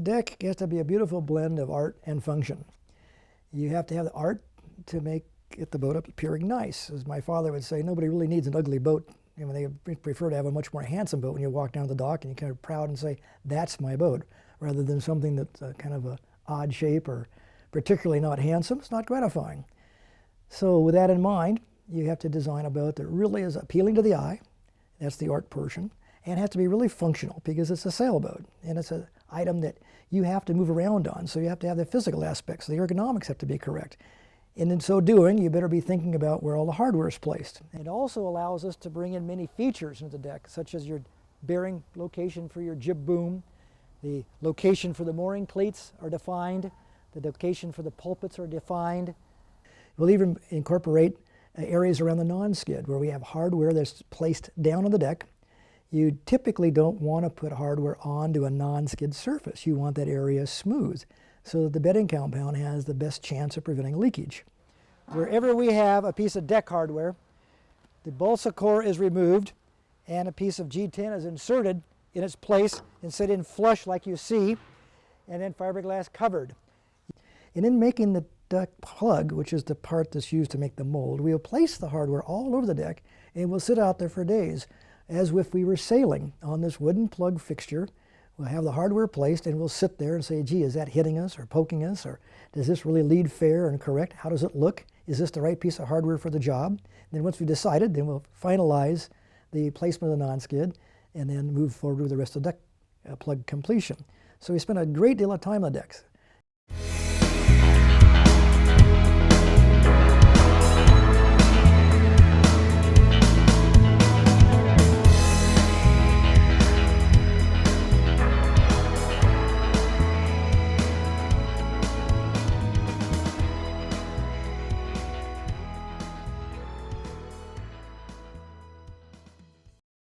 deck has to be a beautiful blend of art and function. You have to have the art to get the boat up appearing nice. As my father would say, nobody really needs an ugly boat. You know, they prefer to have a much more handsome boat when you walk down the dock and you're kind of proud and say, that's my boat, rather than something that's kind of an odd shape or particularly not handsome. It's not gratifying. So with that in mind, you have to design a boat that really is appealing to the eye. That's the art portion. And it has to be really functional because it's a sailboat and it's an item that you have to move around on. So you have to have the physical aspects. The ergonomics have to be correct. And in so doing, you better be thinking about where all the hardware is placed. It also allows us to bring in many features into the deck, such as your bearing location for your jib boom, the location for the mooring cleats are defined, the location for the pulpits are defined. We'll even incorporate areas around the non-skid where we have hardware that's placed down on the deck. You typically don't want to put hardware onto a non-skid surface. You want that area smooth so that the bedding compound has the best chance of preventing leakage. Wherever we have a piece of deck hardware, the balsa core is removed and a piece of G10 is inserted in its place and set in flush like you see, and then fiberglass covered. And in making the deck plug, which is the part that's used to make the mold, we'll place the hardware all over the deck and we'll sit out there for days as if we were sailing on this wooden plug fixture. We'll have the hardware placed and we'll sit there and say, gee, is that hitting us or poking us, or does this really lead fair and correct? How does it look? Is this the right piece of hardware for the job? And then once we've decided, then we'll finalize the placement of the non-skid and then move forward with the rest of the deck plug completion. So we spend a great deal of time on the decks.